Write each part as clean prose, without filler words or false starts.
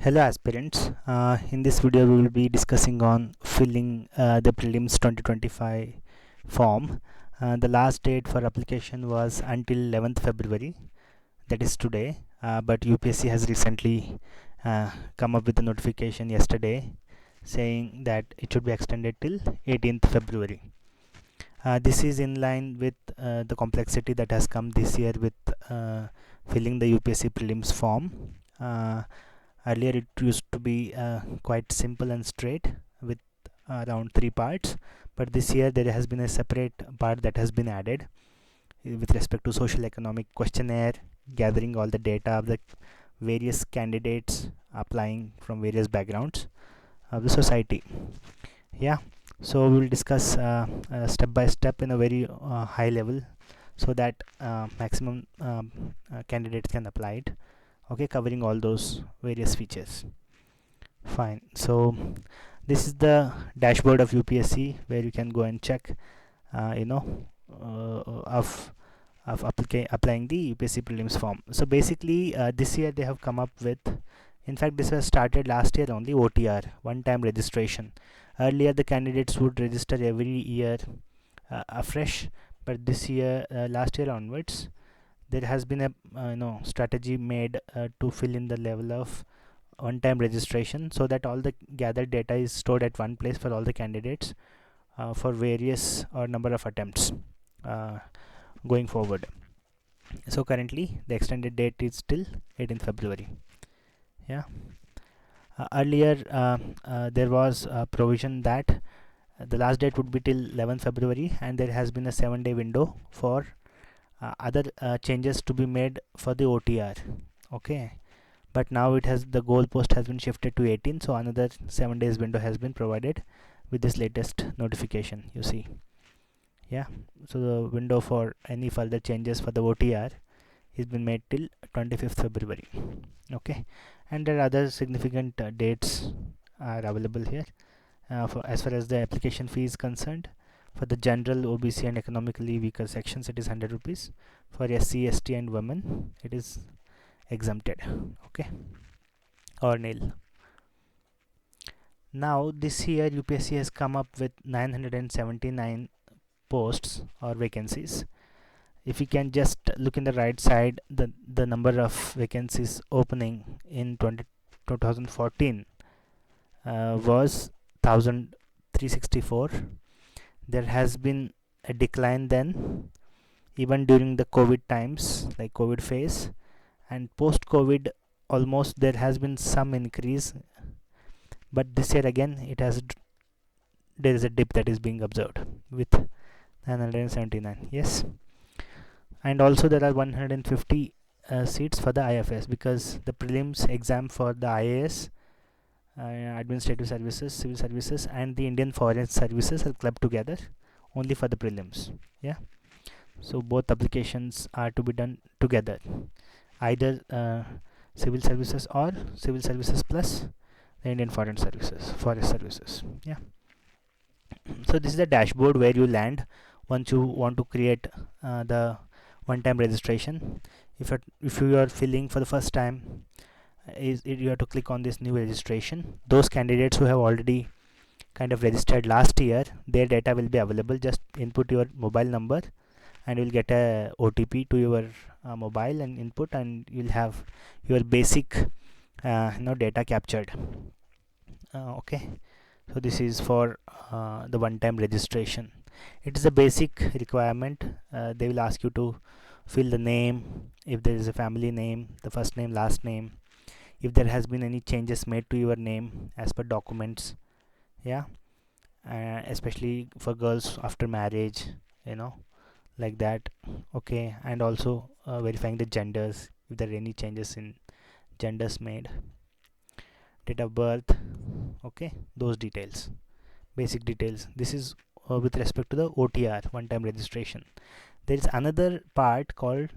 Hello aspirants, in this video we will be discussing on filling the prelims 2025 form. The last date for application was until 11th February, that is today, but UPSC has recently come up with a notification yesterday saying that it should be extended till 18th February. This is in line with the complexity that has come this year with filling the UPSC prelims form. Earlier it used to be quite simple and straight with around 3 parts, but this year there has been a separate part that has been added with respect to social economic questionnaire, gathering all the data of the various candidates applying from various backgrounds of the society. Yeah, so we will discuss step by step in a very high level so that maximum candidates can apply it. Okay, covering all those various features. Fine, so this is the dashboard of UPSC where you can go and check of applying the UPSC prelims form. So basically this year they have come up with, in fact this was started last year only, OTR, one time registration. Earlier the candidates would register every year afresh, but this year last year onwards there has been a strategy made to fill in the level of one-time registration, so that all the gathered data is stored at one place for all the candidates for various or number of attempts going forward. So currently the extended date is till 18th February. Yeah. Earlier there was a provision that the last date would be till 11th February, and there has been a 7-day window for other changes to be made for the OTR. Okay, but now it has, the goalpost has been shifted to 18, so another 7 days window has been provided with this latest notification, you see. Yeah, so the window for any further changes for the OTR has been made till 25th February. Okay, and there are other significant dates are available here. For as far as the application fee is concerned, for the general, OBC and economically weaker sections it is 100 rupees. For SC, ST and women it is exempted, okay, or nil. Now this year UPSC has come up with 979 posts or vacancies. If you can just look in the right side, the number of vacancies opening in 2014 was 1364. There has been a decline then, even during the COVID times, like COVID phase, and post COVID almost there has been some increase, but this year again there is a dip that is being observed with 979. Yes, and also there are 150 seats for the IFS, because the prelims exam for the IAS, administrative services, civil services and the Indian foreign services are clubbed together only for the prelims. Yeah, so both applications are to be done together, either civil services or civil services plus the Indian foreign services, forest services. Yeah, so this is the dashboard where you land once you want to create the one-time registration. If you are filling for the first time, you have to click on this new registration. Those candidates who have already kind of registered last year, their data will be available. Just input your mobile number and you'll get a OTP to your mobile and input, and you'll have your basic data captured. Okay, so this is for the one-time registration. It is a basic requirement. They will ask you to fill the name, if there is a family name, the first name, last name, if there has been any changes made to your name as per documents. Yeah, especially for girls after marriage, like that. Okay, and also verifying the genders, if there are any changes in genders made, date of birth. Okay, those details, basic details. This is with respect to the OTR, one time registration. There is another part called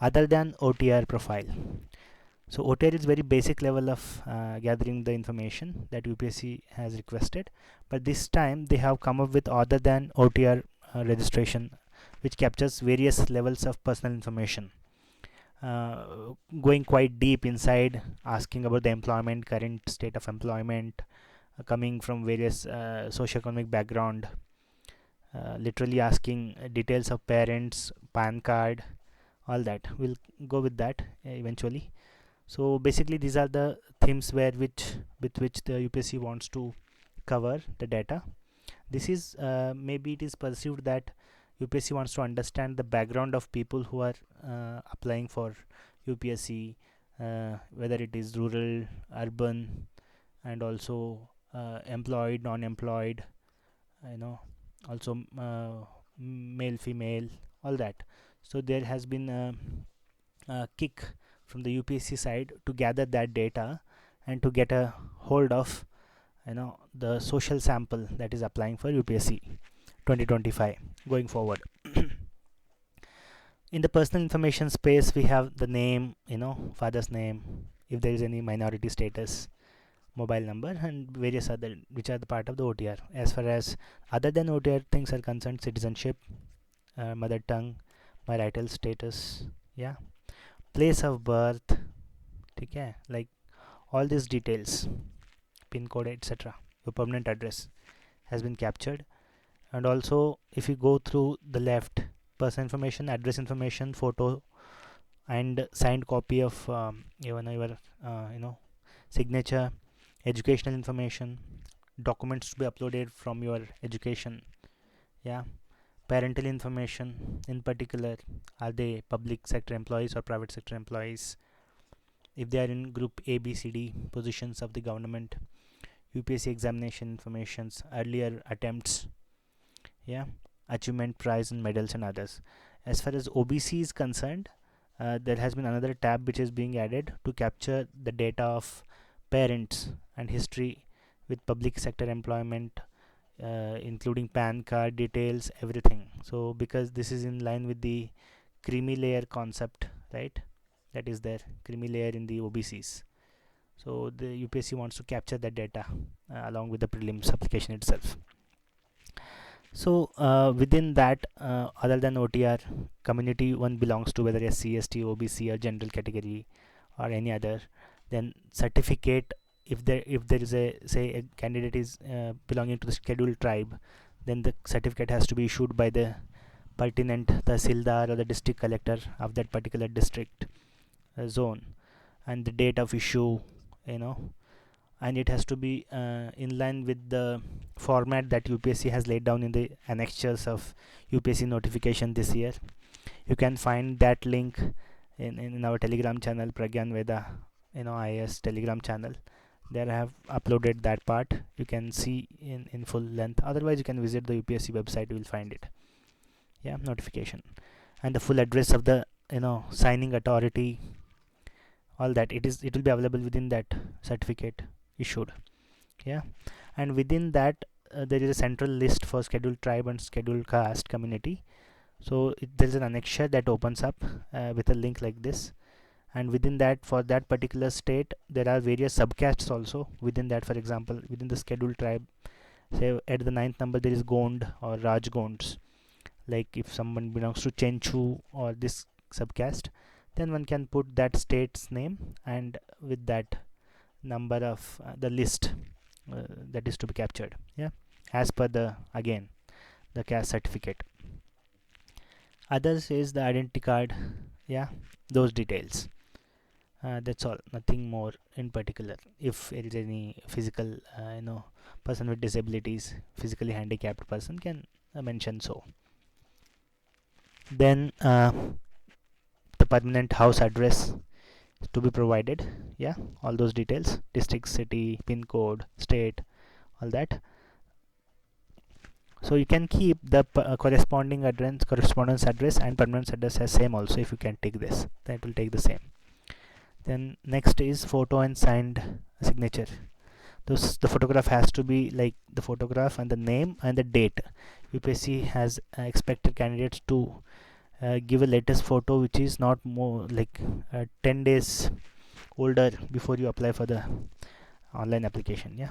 other than OTR profile. So OTR is very basic level of gathering the information that UPSC has requested, but this time they have come up with other than OTR registration, which captures various levels of personal information. going quite deep inside, asking about the employment, current state of employment, coming from various socioeconomic background, literally asking details of parents, PAN card, all that. We'll go with that eventually. So basically these are the themes with which the UPSC wants to cover the data. This is maybe it is perceived that UPSC wants to understand the background of people who are applying for UPSC, whether it is rural, urban, and also employed, non-employed, you know, also male, female, all that. So there has been a kick from the UPSC side to gather that data and to get a hold of the social sample that is applying for UPSC 2025 going forward. In the personal information space, we have the name, father's name, if there is any minority status, mobile number, and various other which are the part of the OTR. As far as other than OTR things are concerned, citizenship, mother tongue, marital status, yeah, place of birth, okay, like all these details, pin code, etc., your permanent address has been captured. And also if you go through the left, person information, address information, photo, and signed copy of your signature, educational information, documents to be uploaded from your education, yeah, parental information, in particular, are they public sector employees or private sector employees, if they are in group A, B, C, D positions of the government, UPSC examination informations, earlier attempts, yeah, achievement, prize, and medals, and others. As far as OBC is concerned, there has been another tab which is being added to capture the data of parents and history with public sector employment, including PAN card details, everything. So because this is in line with the creamy layer concept, right, that is there, creamy layer in the OBCs. So the UPSC wants to capture that data along with the prelims application itself. So within that, other than OTR, community one belongs to, whether SC, ST, OBC, or general category, or any other. Then certificate, if there is a, say, a candidate is belonging to the scheduled tribe, then the certificate has to be issued by the pertinent Tahsildar or the district collector of that particular district zone, and the date of issue, and it has to be in line with the format that UPSC has laid down in the annexures of UPSC notification this year. You can find that link in our Telegram channel, Pragyān Veda IAS Telegram channel. There I have uploaded that part. You can see in full length. Otherwise you can visit the UPSC website, you will find it. Yeah, notification and the full address of the signing authority, all that, it will be available within that certificate issued. Yeah, and within that there is a central list for scheduled tribe and scheduled caste community. So there is an annexure that opens up with a link like this, and within that, for that particular state, there are various subcastes also within that. For example, within the scheduled tribe, say at the 9th number there is Gond or Rajgonds. Like if someone belongs to Chenchu or this subcaste, then one can put that state's name and with that number of the list that is to be captured, yeah, as per the, again, the caste certificate. Others is the identity card, yeah, those details. That's all, nothing more in particular. If there is any physical person with disabilities, physically handicapped person can mention so. Then the permanent house address to be provided, yeah, all those details, district, city, pin code, state, all that. So you can keep the correspondence address and permanent address as same also. If you can take this, then it will take the same. Then next is photo and signed signature. The photograph has to be like the photograph and the name and the date. UPSC has expected candidates to give a latest photo which is not more like 10 days older before you apply for the online application, yeah,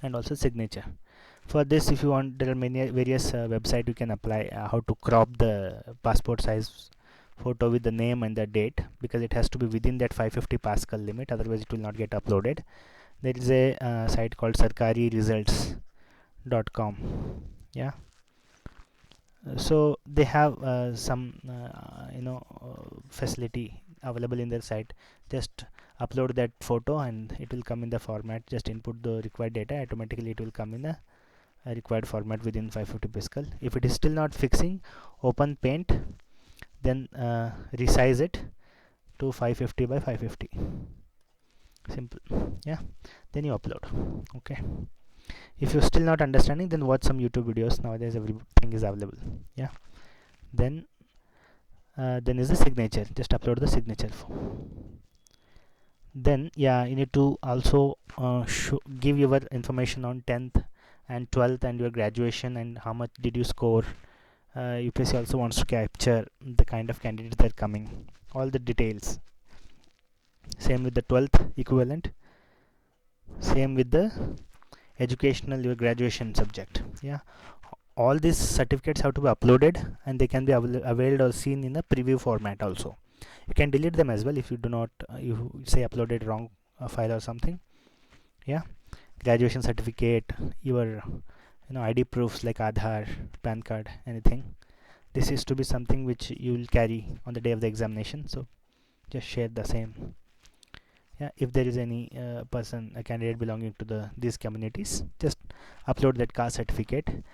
and also signature. For this, if you want, there are many various website you can apply how to crop the passport size photo with the name and the date, because it has to be within that 550 Pascal limit, otherwise it will not get uploaded. There is a site called sarkariresults.com. Yeah, so they have some facility available in their site. Just upload that photo and it will come in the format. Just input the required data, automatically it will come in a required format within 550 Pascal. If it is still not fixing, open Paint, then resize it to 550 by 550. Simple. Yeah, then you upload. Okay, if you're still not understanding, then watch some YouTube videos. Nowadays everything is available. Yeah, then is the signature. Just upload the signature form. Then yeah, you need to also give your information on 10th and 12th and your graduation and how much did you score. UPSC also wants to capture the kind of candidates that are coming, all the details. Same with the 12th equivalent, same with the educational, your graduation subject. Yeah, all these certificates have to be uploaded and they can be availed or seen in a preview format also. You can delete them as well if you do not you say uploaded wrong file or something. Yeah, graduation certificate, your ID proofs like Aadhaar, PAN card, anything. This is to be something which you will carry on the day of the examination, so just share the same. Yeah, if there is any a candidate belonging to these communities, just upload that caste certificate.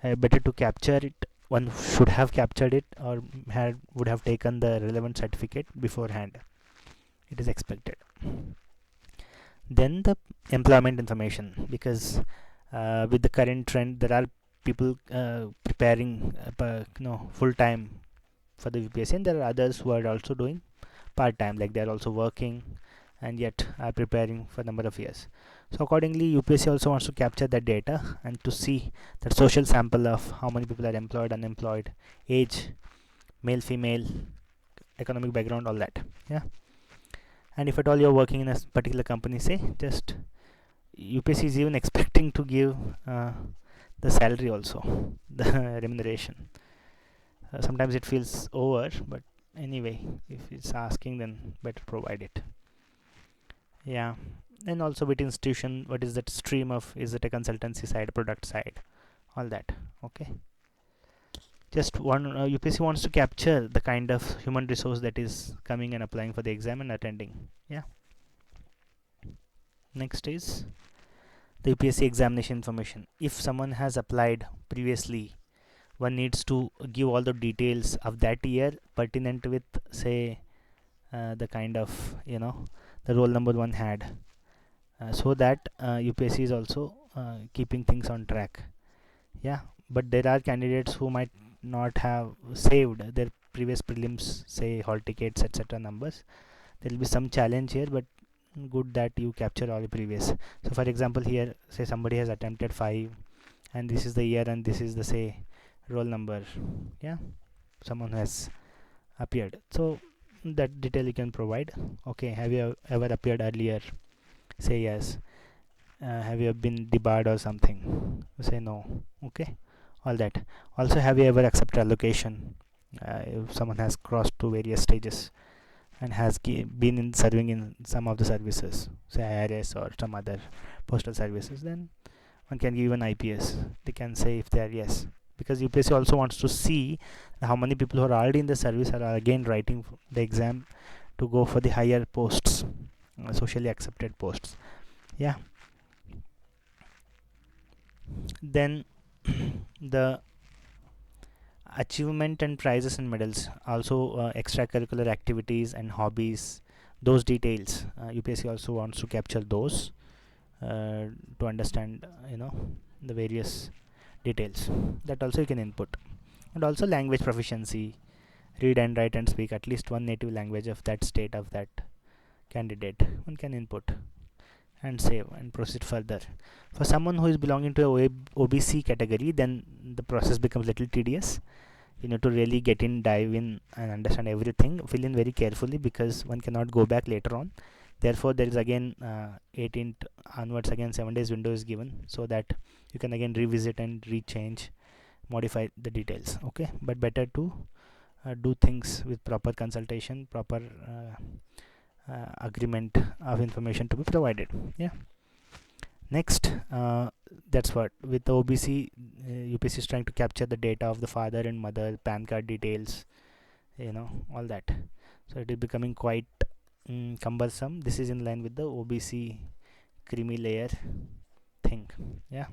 Better to capture it, one should have captured it or would have taken the relevant certificate beforehand, it is expected. Then the employment information, because with the current trend there are people preparing full time for the UPSC, and there are others who are also doing part time, like they are also working and yet are preparing for a number of years. So accordingly, UPSC also wants to capture that data and to see that social sample of how many people are employed, unemployed, age, male, female, economic background, all that. Yeah, and if at all you're working in a particular company, say, just UPSC is even expecting to give the salary also, the remuneration. Sometimes it feels over, but anyway, if it's asking, then better provide it. Yeah, and also with institution, what is that stream of, is it a consultancy side, product side, all that. Okay, just one UPSC wants to capture the kind of human resource that is coming and applying for the exam and attending. Yeah, next is the UPSC examination information. If someone has applied previously, one needs to give all the details of that year pertinent with, say, the kind of the roll number one had, so that UPSC is also keeping things on track. Yeah, but there are candidates who might not have saved their previous prelims, say hall tickets, etc. numbers. There will be some challenge here, but good that you capture all the previous. So for example, here say somebody has attempted 5 and this is the year and this is the, say, roll number. Yeah, someone has appeared, so that detail you can provide. Okay, have you ever appeared earlier? Say yes. Have you been debarred or something? Say no. Okay, all that. Also, have you ever accepted allocation? If someone has crossed to various stages and has been in serving in some of the services, say IRS or some other postal services, then one can give an IPS. They can say if they are yes, because UPSC also wants to see how many people who are already in the service are again writing the exam to go for the higher posts, socially accepted posts. Yeah, then the achievement and prizes and medals, also extracurricular activities and hobbies, those details UPSC also wants to capture those to understand the various details. That also you can input. And also language proficiency, read and write and speak at least one native language of that state of that candidate, one can input and save and proceed further. For someone who is belonging to a OBC category, then the process becomes little tedious. You need to really get in, dive in and understand everything, fill in very carefully, because one cannot go back later on. Therefore there is again 18th onwards, again 7 days window is given, so that you can again revisit and rechange, modify the details. Okay, but better to do things with proper consultation, proper agreement of information to be provided. Yeah. Next, that's what with the OBC, UPSC is trying to capture the data of the father and mother, PAN card details, all that. So it is becoming quite cumbersome. This is in line with the OBC creamy layer thing. Yeah.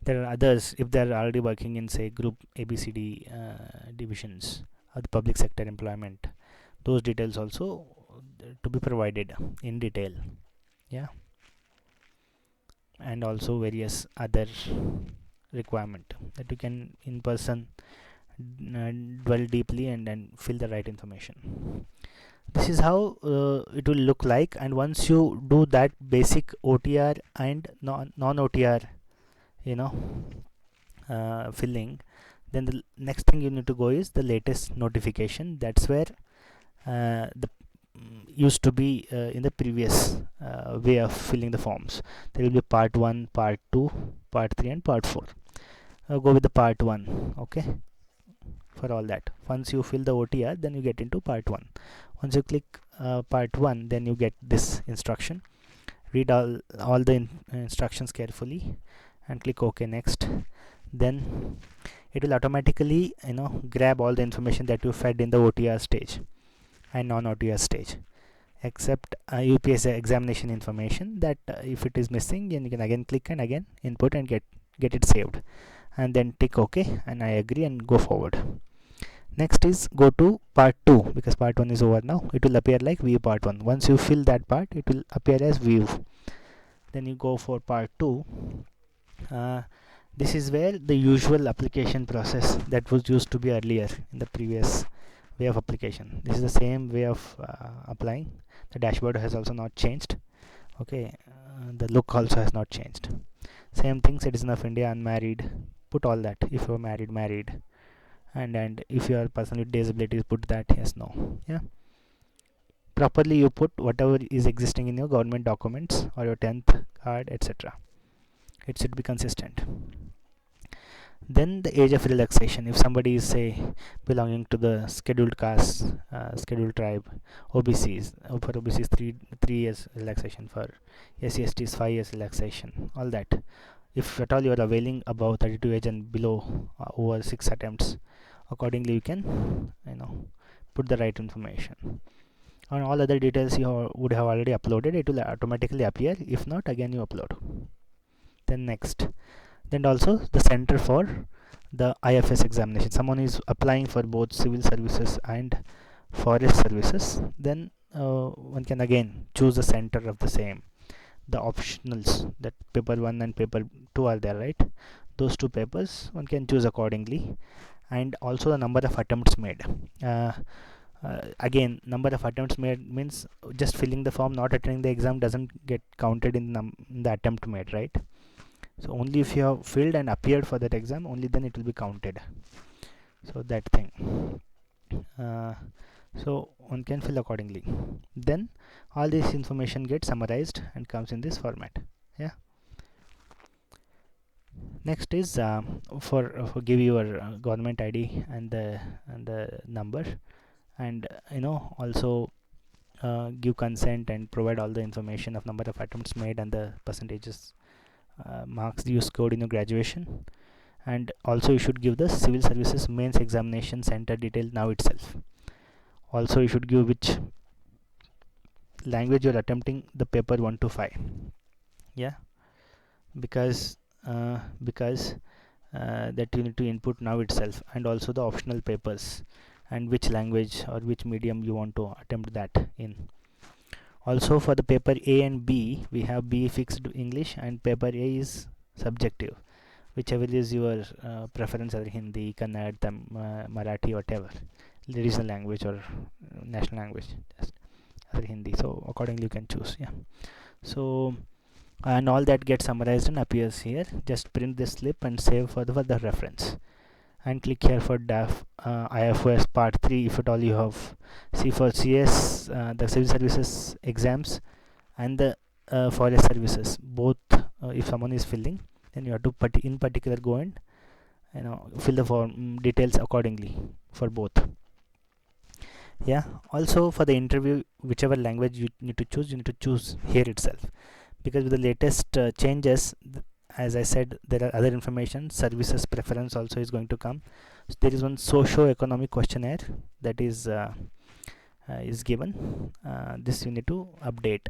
There are others if they are already working in, say, group ABCD divisions of the public sector employment. Those details also to be provided in detail. Yeah. And also various other requirement that you can in person dwell deeply and then fill the right information. This is how it will look like, and once you do that basic OTR and non-OTR filling, then the next thing you need to go is the latest notification. That's where the used to be in the previous way of filling the forms. There will be part 1, part 2, part 3 and part 4. Go with the part 1. Okay, for all that, once you fill the OTR, then you get into part 1. Once you click part 1, then you get this instruction. Read all the instructions carefully and click OK. Next, then it will automatically grab all the information that you fed in the OTR stage and non-OTR stage, except UPSC examination information that if it is missing, then you can again click and again input and get it saved, and then tick OK and I agree and go forward. Next is go to part 2, because part 1 is over now. It will appear like view part 1. Once you fill that part, it will appear as view. Then you go for part 2. This is where the usual application process that was used to be earlier in the previous way of application. This is the same way of applying. The dashboard has also not changed. Okay, the look also has not changed. Same thing, citizen of India, unmarried, put all that. If you are married, and if you are person with disabilities, put that yes, no. Yeah, properly you put whatever is existing in your government documents or your 10th card, etc. It should be consistent. Then the age of relaxation. If somebody is, say, belonging to the scheduled caste, scheduled tribe, OBCs, for OBCs 3 years relaxation, for SC/STs 5 years relaxation, all that. If at all you are availing above 32 age and below over 6 attempts, accordingly you can put the right information. On all other details you would have already uploaded, it will automatically appear. If not, again you upload. Then next, then also the center for the IFS examination. Someone is applying for both civil services and forest services, then one can again choose the center of the same. The optionals, that paper 1 and paper 2 are there, right? Those two papers one can choose accordingly. And also the number of attempts made. Again, number of attempts made means just filling the form, not attending the exam doesn't get counted in the attempt made, right? So only if you have filled and appeared for that exam, only then it will be counted. So that thing. So one can fill accordingly. Then all this information gets summarized and comes in this format. Yeah. Next is for give your government ID and the number, and also give consent and provide all the information of number of attempts made and the percentages marks you scored in your graduation. And also you should give the civil services mains examination center detail now itself. Also you should give which language you are attempting the paper 1 to 5. Yeah, because that you need to input now itself, and also the optional papers and which language or which medium you want to attempt that in. Also for the paper A and B, we have B fixed English and paper A is subjective, whichever is your preference, either Hindi, Kannada, Marathi, whatever regional language or national language, just either Hindi. So accordingly you can choose. Yeah. So and all that gets summarized and appears here. Just print this slip and save for the reference, and click here for DAF IFOS part 3 if at all you have. See, for CS the civil services exams and the forest services, both if someone is filling, then you have to in particular go and fill the form details accordingly for both. Yeah, also for the interview, whichever language you need to choose here itself, because with the latest changes, as I said, there are other information, services preference also is going to come. So there is one socio-economic questionnaire that is given. This you need to update,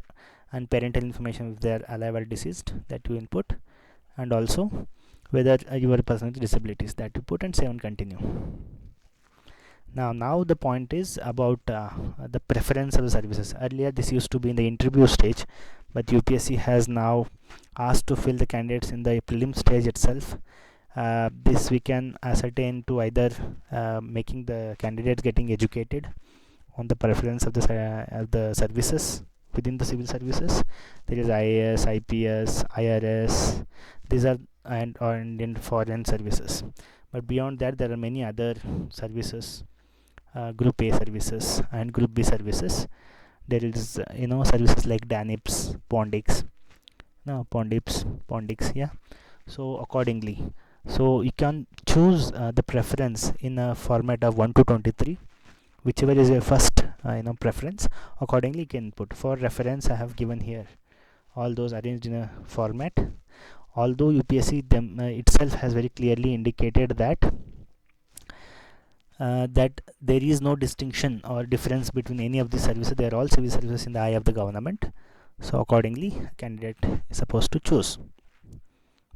and parental information if they are alive or deceased, that you input, and also whether you are a person with disabilities, that you put, and save and continue. Now the point is about the preference of the services. Earlier this used to be in the interview stage, but UPSC has now asked to fill the candidates in the prelim stage itself. This we can ascertain to either making the candidates getting educated on the preference of the services within the civil services. There is IAS, IPS, IRS. These are and Indian foreign services. But beyond that, there are many other services, Group A services and Group B services. There is services like DANIPS, Pondix. Yeah. So accordingly, so you can choose the preference in a format of 1 to 23, whichever is your first preference. Accordingly you can put. For reference, I have given here all those arranged in a format, although UPSC itself has very clearly indicated that that there is no distinction or difference between any of these services. They are all civil services in the eye of the government. So accordingly, candidate is supposed to choose.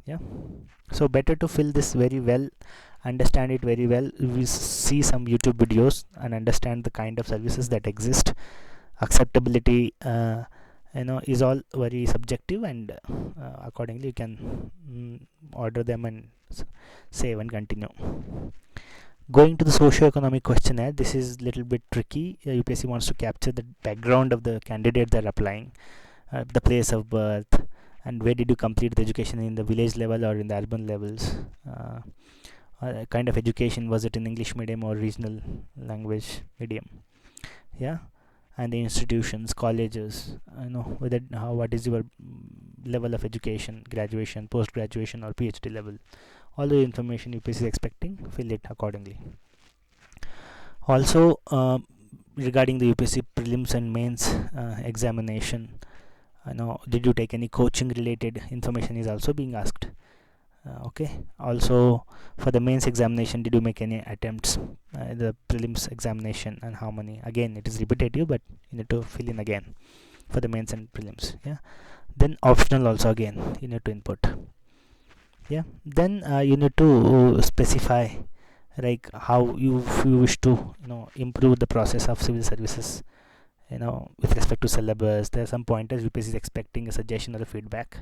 Yeah. So better to fill this very well, understand it very well. We see some YouTube videos and understand the kind of services that exist. Acceptability is all very subjective, and accordingly you can order them and save and continue. Going to the socio-economic questionnaire, this is little bit tricky. UPSC wants to capture the background of the candidate they're applying, the place of birth, and where did you complete the education, in the village level or in the urban levels, kind of education, was it in English medium or regional language medium. Yeah. And the institutions, colleges, whether what is your level of education, graduation, post graduation, or PhD level. All the information UPSC is expecting, fill it accordingly. Also regarding the UPSC prelims and mains examination, did you take any coaching related information is also being asked. Okay. Also for the mains examination, did you make any attempts the prelims examination, and how many? Again, it is repetitive, but you need to fill in again for the mains and prelims. Yeah. Then optional also, again you need to input. Yeah. Then you need to specify like how you wish to improve the process of civil services, with respect to syllabus. There are some pointers UPSC is expecting a suggestion or a feedback.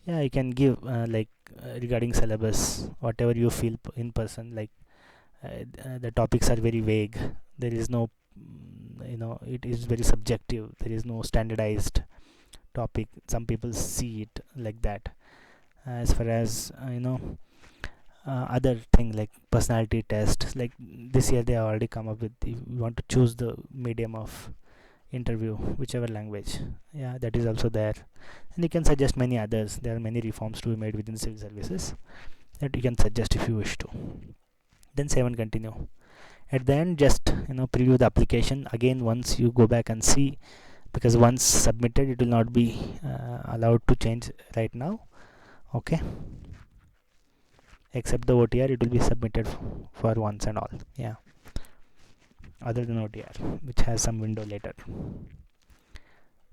Yeah, you can give regarding syllabus, whatever you feel in person, like the topics are very vague. There is no it is very subjective. There is no standardized topic. Some people see it like that. As far as other thing like personality test, like this year they have already come up with, if you want to choose the medium of interview, whichever language, yeah, that is also there. And you can suggest many others. There are many reforms to be made within civil services that you can suggest if you wish to. Then save and continue. At the end, just preview the application again once you go back and see, because once submitted it will not be allowed to change right now. Okay, except the OTR, it will be submitted for once and all. Yeah, other than OTR, which has some window later.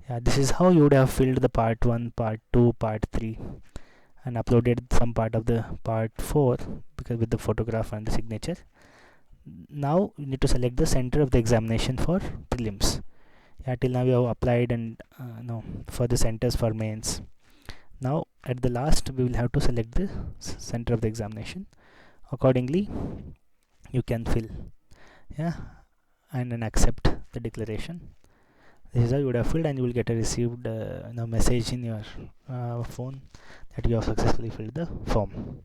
Yeah, this is how you would have filled the part 1, part 2, part 3, and uploaded some part of the part 4, because with the photograph and the signature. Now you need to select the center of the examination for prelims. Yeah, till now you have applied and for the centers for mains. Now at the last we will have to select the center of the examination. Accordingly you can fill, yeah, and then accept the declaration. This is how you would have filled, and you will get a received message in your phone that you have successfully filled the form.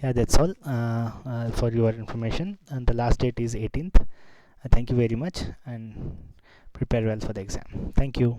Yeah, that's all for your information, and the last date is 18th. Thank you very much, and prepare well for the exam. Thank you.